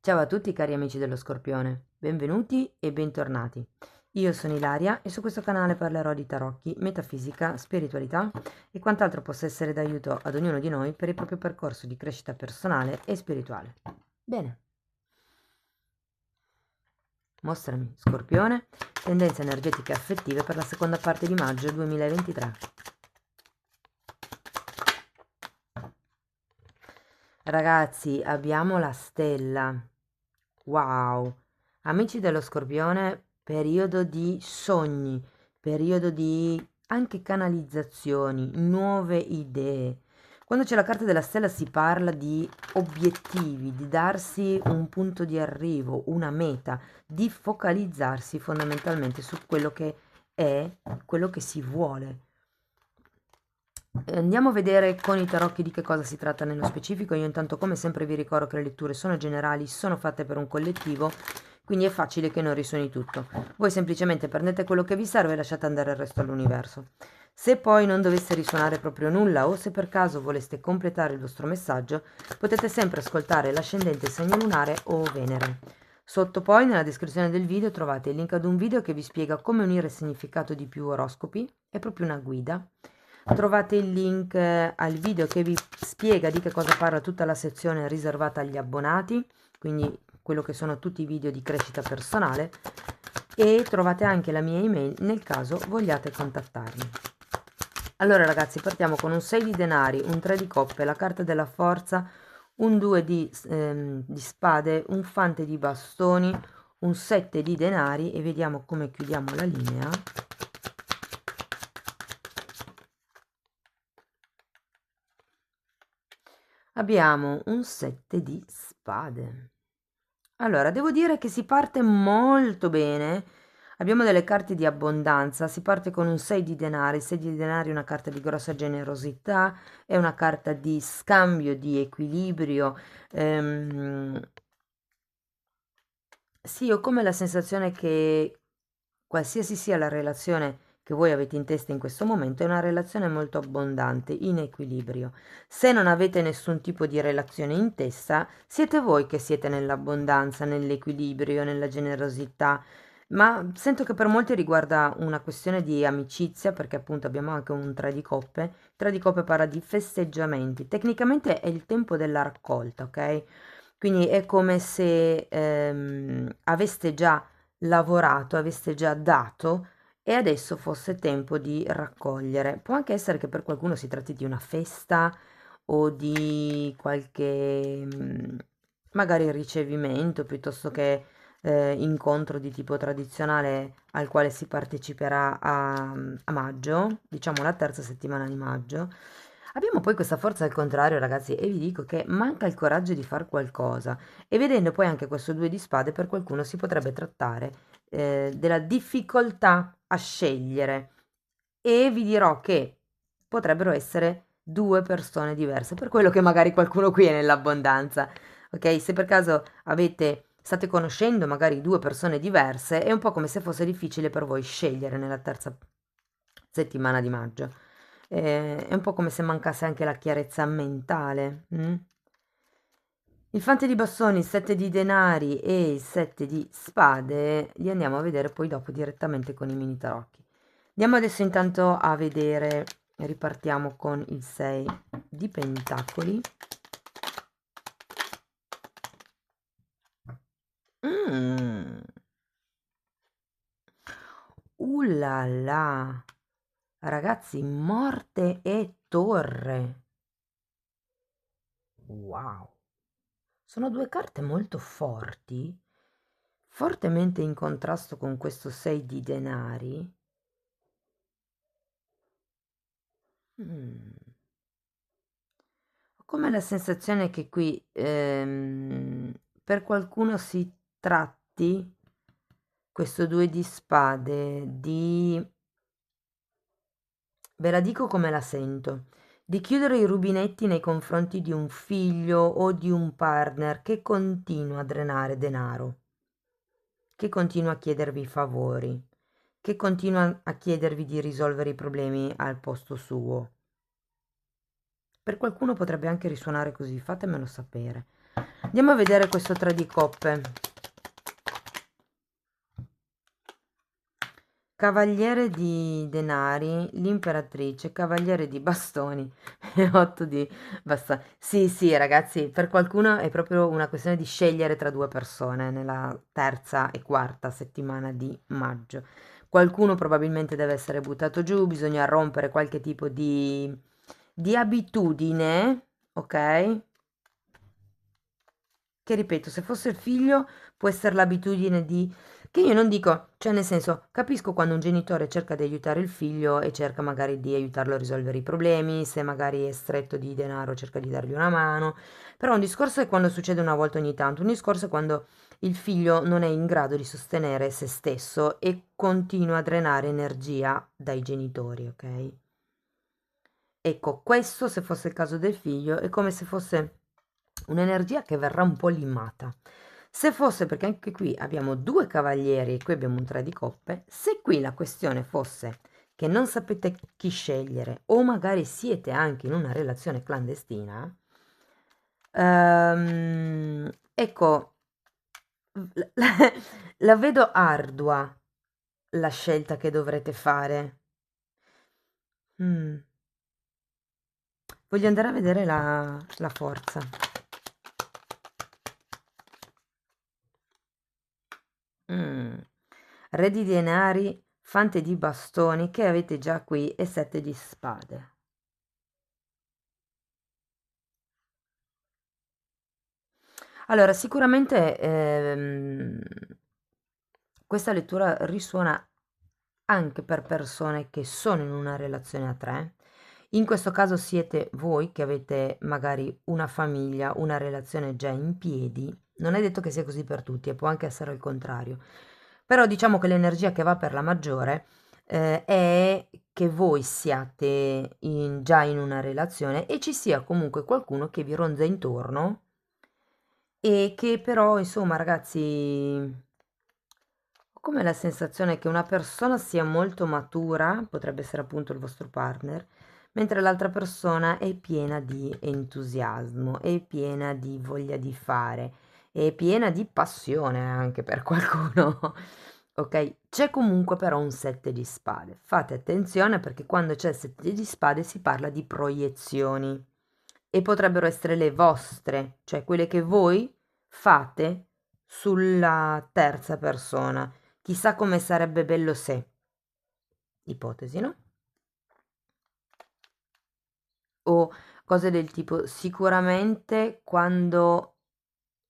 Ciao a tutti cari amici dello Scorpione, benvenuti e bentornati. Io sono Ilaria e su questo canale parlerò di tarocchi, metafisica, spiritualità e quant'altro possa essere d'aiuto ad ognuno di noi per il proprio percorso di crescita personale e spirituale. Bene, mostrami, Scorpione, tendenze energetiche e affettive per la seconda parte di maggio 2023. Ragazzi, abbiamo la stella. Wow! Amici dello Scorpione, periodo di sogni, periodo di anche canalizzazioni, nuove idee. Quando c'è la carta della stella si parla di obiettivi, di darsi un punto di arrivo, una meta, di focalizzarsi fondamentalmente su quello che è, quello che si vuole. Andiamo a vedere con i tarocchi di che cosa si tratta nello specifico. Io intanto come sempre vi ricordo che le letture sono generali, sono fatte per un collettivo, quindi è facile che non risuoni tutto. Voi semplicemente prendete quello che vi serve e lasciate andare il resto all'universo. Se poi non dovesse risuonare proprio nulla o se per caso voleste completare il vostro messaggio, potete sempre ascoltare l'ascendente, il segno lunare o Venere. Sotto poi nella descrizione del video trovate il link ad un video che vi spiega come unire il significato di più oroscopi, è proprio una guida. Trovate il link al video che vi spiega di che cosa parla tutta la sezione riservata agli abbonati, quindi quello che sono tutti i video di crescita personale, e trovate anche la mia email nel caso vogliate contattarmi. Allora ragazzi, partiamo con un 6 di denari, un 3 di coppe, la carta della forza, un 2 di spade, un fante di bastoni, un 7 di denari e vediamo come chiudiamo la linea. Abbiamo un 7 di spade. Allora, devo dire che si parte molto bene. Abbiamo delle carte di abbondanza, si parte con un 6 di denari. Il 6 di denari è una carta di grossa generosità, è una carta di scambio, di equilibrio. Sì, ho come la sensazione che qualsiasi sia la relazione che voi avete in testa in questo momento, è una relazione molto abbondante, in equilibrio. Se non avete nessun tipo di relazione in testa, siete voi che siete nell'abbondanza, nell'equilibrio, nella generosità, ma sento che per molti riguarda una questione di amicizia, perché appunto abbiamo anche un 3 di coppe. Il 3 di coppe parla di festeggiamenti. Tecnicamente è il tempo della raccolta, ok? Quindi è come se aveste già lavorato, aveste già dato e adesso fosse tempo di raccogliere. Può anche essere che per qualcuno si tratti di una festa o di qualche magari ricevimento piuttosto che incontro di tipo tradizionale al quale si parteciperà a maggio, diciamo la terza settimana di maggio. Abbiamo poi questa forza al contrario, ragazzi, e vi dico che manca il coraggio di fare qualcosa. E vedendo poi anche questo 2 di spade, per qualcuno si potrebbe trattare della difficoltà a scegliere. E vi dirò che potrebbero essere due persone diverse, per quello che magari qualcuno qui è nell'abbondanza. Ok? Se per caso state conoscendo magari due persone diverse, è un po' come se fosse difficile per voi scegliere nella terza settimana di maggio. È un po' come se mancasse anche la chiarezza mentale. Il fante di bastoni, il 7 di denari e il 7 di spade li andiamo a vedere poi dopo direttamente con i mini tarocchi. Andiamo adesso intanto a vedere, ripartiamo con il 6 di pentacoli. Mm. La la, ragazzi, morte e torre. Wow. Sono due carte molto forti, fortemente in contrasto con questo 6 di denari. Mm. Ho come la sensazione che qui per qualcuno si tratti questo 2 di spade di, ve la dico come la sento, di chiudere i rubinetti nei confronti di un figlio o di un partner che continua a drenare denaro, che continua a chiedervi favori, che continua a chiedervi di risolvere i problemi al posto suo. Per qualcuno potrebbe anche risuonare così, fatemelo sapere. Andiamo a vedere questo 3 di coppe. Cavaliere di denari, l'imperatrice, cavaliere di bastoni e 8 di bastoni. Sì, sì, ragazzi, per qualcuno è proprio una questione di scegliere tra due persone nella terza e quarta settimana di maggio. Qualcuno probabilmente deve essere buttato giù, bisogna rompere qualche tipo di abitudine, ok? Che ripeto, se fosse il figlio può essere l'abitudine di... Che io non dico, cioè nel senso, capisco quando un genitore cerca di aiutare il figlio e cerca magari di aiutarlo a risolvere i problemi, se magari è stretto di denaro cerca di dargli una mano, però un discorso è quando succede una volta ogni tanto, un discorso è quando il figlio non è in grado di sostenere se stesso e continua a drenare energia dai genitori, ok? Ecco, questo se fosse il caso del figlio è come se fosse un'energia che verrà un po' limata. Se fosse, perché anche qui abbiamo due cavalieri e qui abbiamo un 3 di coppe, se qui la questione fosse che non sapete chi scegliere o magari siete anche in una relazione clandestina, ecco, la, la vedo ardua la scelta che dovrete fare. Mm. Voglio andare a vedere la forza. Mm. Re di denari, fante di bastoni che avete già qui e 7 di spade. Allora, sicuramente questa lettura risuona anche per persone che sono in una relazione a tre. In questo caso siete voi che avete magari una famiglia, una relazione già in piedi. Non è detto che sia così per tutti, e può anche essere il contrario. Però diciamo che l'energia che va per la maggiore è che voi siate già in una relazione e ci sia comunque qualcuno che vi ronza intorno e che però, insomma, ragazzi, ho come la sensazione che una persona sia molto matura, potrebbe essere appunto il vostro partner, mentre l'altra persona è piena di entusiasmo, è piena di voglia di fare, è piena di passione anche per qualcuno. Ok, c'è comunque però un 7 di spade. Fate attenzione perché quando c'è il 7 di spade si parla di proiezioni e potrebbero essere le vostre, cioè quelle che voi fate sulla terza persona. Chissà come sarebbe bello se. Ipotesi, no? O cose del tipo, sicuramente quando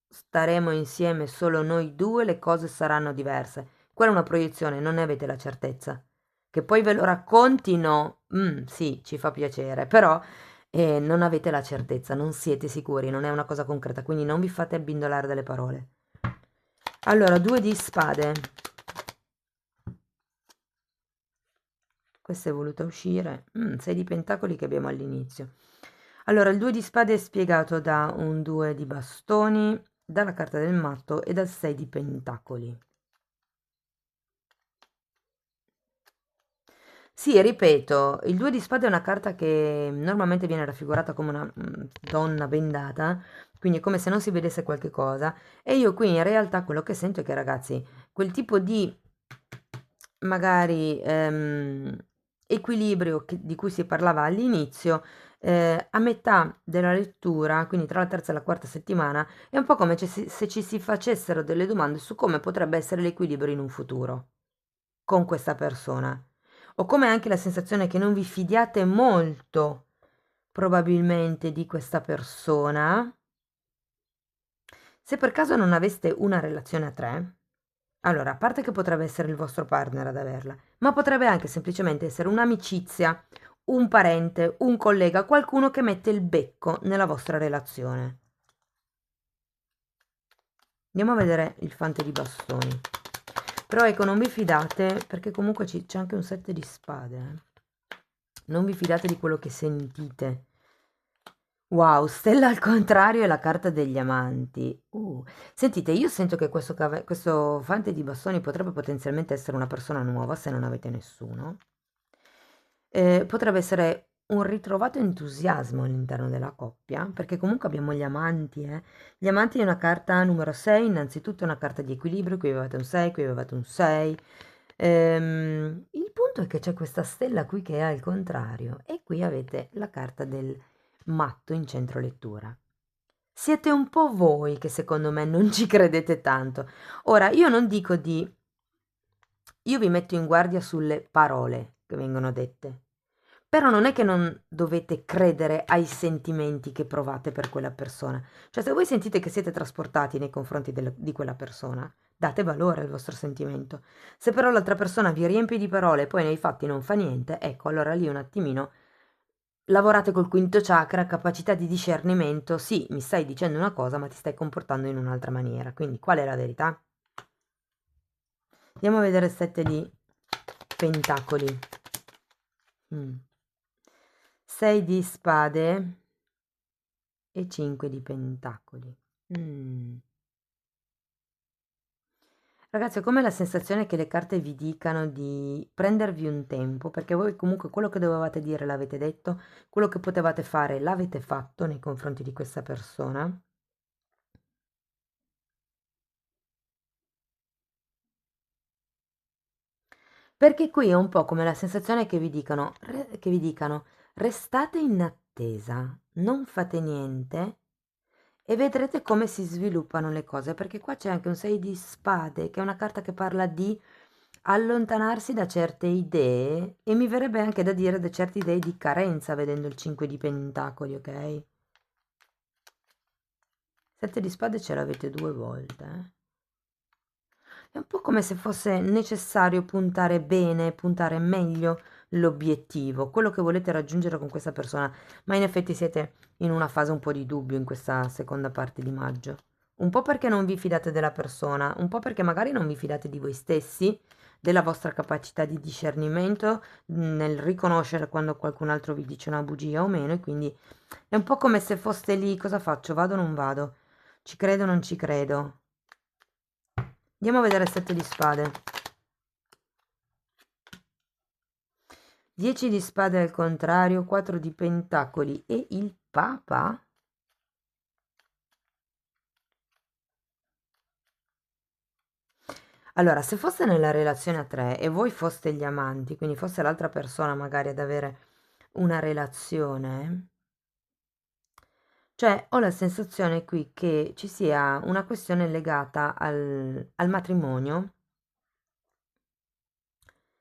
staremo insieme solo noi due le cose saranno diverse. Quella è una proiezione, non ne avete la certezza. Che poi ve lo raccontino, sì, ci fa piacere, però non avete la certezza, non siete sicuri, non è una cosa concreta, quindi non vi fate abbindolare dalle parole. Allora, 2 di spade. Questa è voluta uscire. 6 di pentacoli che abbiamo all'inizio. Allora, il 2 di spade è spiegato da un 2 di bastoni, dalla carta del matto e dal 6 di pentacoli. Sì, ripeto, il 2 di spade è una carta che normalmente viene raffigurata come una donna bendata, quindi è come se non si vedesse qualche cosa. E io qui in realtà quello che sento è che, ragazzi, quel tipo di magari equilibrio di cui si parlava all'inizio, a metà della lettura, quindi tra la terza e la quarta settimana, è un po' come se ci si facessero delle domande su come potrebbe essere l'equilibrio in un futuro con questa persona. Ho come anche la sensazione che non vi fidiate molto, probabilmente, di questa persona. Se per caso non aveste una relazione a tre, allora, a parte che potrebbe essere il vostro partner ad averla, ma potrebbe anche semplicemente essere un'amicizia, un parente, un collega, qualcuno che mette il becco nella vostra relazione. Andiamo a vedere il fante di bastoni. Però ecco, non vi fidate, perché comunque c'è anche un 7 di spade. Non vi fidate di quello che sentite. Wow, stella al contrario è la carta degli amanti. Sentite, io sento che questo fante di bastoni potrebbe potenzialmente essere una persona nuova se non avete nessuno. Potrebbe essere un ritrovato entusiasmo all'interno della coppia, perché comunque abbiamo gli amanti, eh. Gli amanti è una carta numero 6, innanzitutto è una carta di equilibrio, qui avevate un 6, qui avevate un 6. Il punto è che c'è questa stella qui che è al contrario e qui avete la carta del matto in centro lettura. Siete un po' voi che secondo me non ci credete tanto. Ora, io non dico di... Io vi metto in guardia sulle parole che vengono dette, però non è che non dovete credere ai sentimenti che provate per quella persona. Cioè, se voi sentite che siete trasportati nei confronti di quella persona, date valore al vostro sentimento. Se però l'altra persona vi riempie di parole e poi nei fatti non fa niente, ecco, allora lì un attimino lavorate col quinto chakra, capacità di discernimento. Sì, mi stai dicendo una cosa, ma ti stai comportando in un'altra maniera. Quindi, qual è la verità? Andiamo a vedere il 7 di pentacoli. 6 di spade e 5 di pentacoli. Ragazzi, ho come la sensazione che le carte vi dicano di prendervi un tempo, perché voi comunque quello che dovevate dire l'avete detto, quello che potevate fare l'avete fatto nei confronti di questa persona. Perché qui è un po' come la sensazione che vi dicano, restate in attesa, non fate niente e vedrete come si sviluppano le cose, perché qua c'è anche un 6 di spade, che è una carta che parla di allontanarsi da certe idee e mi verrebbe anche da dire da certe idee di carenza vedendo il 5 di pentacoli, ok? 7 di spade ce l'avete 2 volte, eh? È un po' come se fosse necessario puntare bene, puntare meglio l'obiettivo, quello che volete raggiungere con questa persona, ma in effetti siete in una fase un po' di dubbio in questa seconda parte di maggio. Un po' perché non vi fidate della persona, un po' perché magari non vi fidate di voi stessi, della vostra capacità di discernimento nel riconoscere quando qualcun altro vi dice una bugia o meno, e quindi è un po' come se foste lì, cosa faccio? Vado o non vado? Ci credo o non ci credo? Andiamo a vedere il 7 di spade. 10 di spade al contrario, 4 di pentacoli e il papa. Allora, se foste nella relazione a 3 e voi foste gli amanti, quindi fosse l'altra persona magari ad avere una relazione, cioè ho la sensazione qui che ci sia una questione legata al matrimonio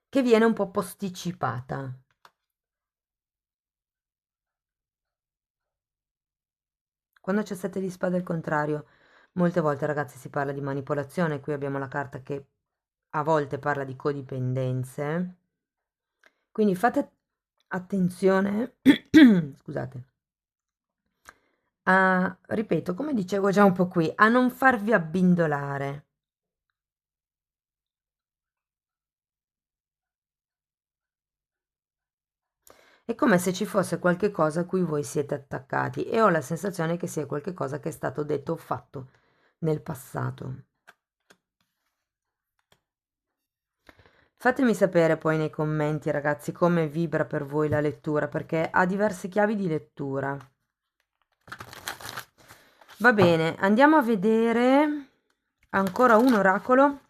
che viene un po' posticipata. Quando c'è 7 di spade al contrario, molte volte ragazzi si parla di manipolazione, qui abbiamo la carta che a volte parla di codipendenze, quindi fate attenzione, scusate, a, ripeto, come dicevo già un po' qui, a non farvi abbindolare. È come se ci fosse qualche cosa a cui voi siete attaccati e ho la sensazione che sia qualche cosa che è stato detto o fatto nel passato. Fatemi sapere poi nei commenti, ragazzi, come vibra per voi la lettura, perché ha diverse chiavi di lettura. Va bene, andiamo a vedere ancora un oracolo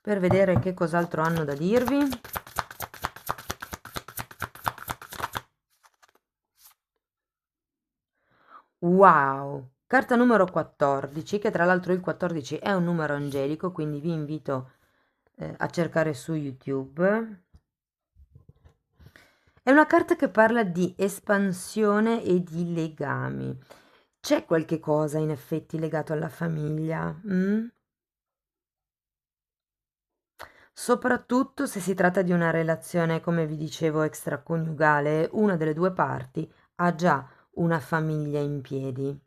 per vedere che cos'altro hanno da dirvi. Wow! Carta numero 14, che tra l'altro il 14 è un numero angelico, quindi vi invito a cercare su YouTube. È una carta che parla di espansione e di legami. C'è qualche cosa in effetti legato alla famiglia? Soprattutto se si tratta di una relazione, come vi dicevo, extraconiugale, una delle due parti ha già una famiglia in piedi.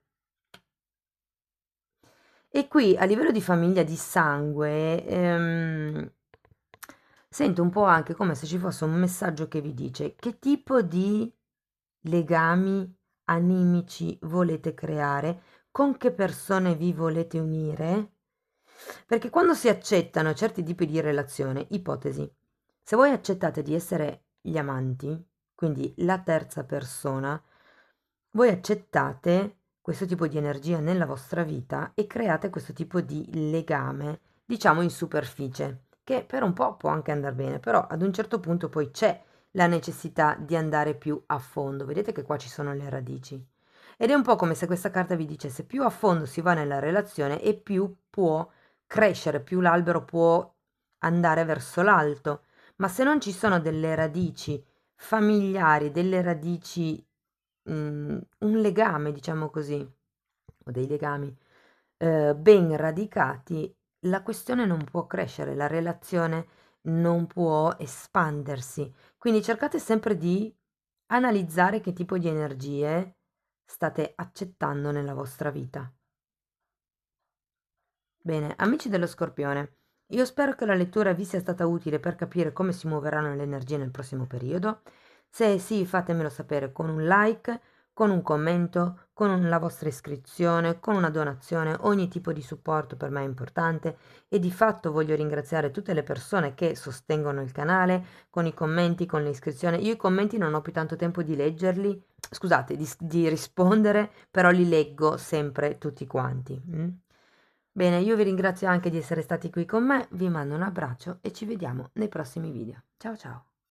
E qui a livello di famiglia di sangue, sento un po' anche come se ci fosse un messaggio che vi dice che tipo di legami animici volete creare, con che persone vi volete unire, perché quando si accettano certi tipi di relazione, ipotesi, se voi accettate di essere gli amanti, quindi la terza persona, voi accettate questo tipo di energia nella vostra vita e create questo tipo di legame, diciamo in superficie, che per un po' può anche andare bene, però ad un certo punto poi c'è la necessità di andare più a fondo. Vedete che qua ci sono le radici. Ed è un po' come se questa carta vi dicesse più a fondo si va nella relazione e più può crescere, più l'albero può andare verso l'alto. Ma se non ci sono delle radici familiari, delle radici, un legame, diciamo così, o dei legami ben radicati, la questione non può crescere, la relazione non può espandersi. Quindi cercate sempre di analizzare che tipo di energie state accettando nella vostra vita. Bene, amici dello Scorpione, io spero che la lettura vi sia stata utile per capire come si muoveranno le energie nel prossimo periodo. Se sì, fatemelo sapere con un like, con un commento, la vostra iscrizione, con una donazione. Ogni tipo di supporto per me è importante e di fatto voglio ringraziare tutte le persone che sostengono il canale con i commenti, con le iscrizioni. Io i commenti non ho più tanto tempo di leggerli, scusate, di rispondere, però li leggo sempre tutti quanti. Bene, io vi ringrazio anche di essere stati qui con me, vi mando un abbraccio e ci vediamo nei prossimi video. Ciao ciao!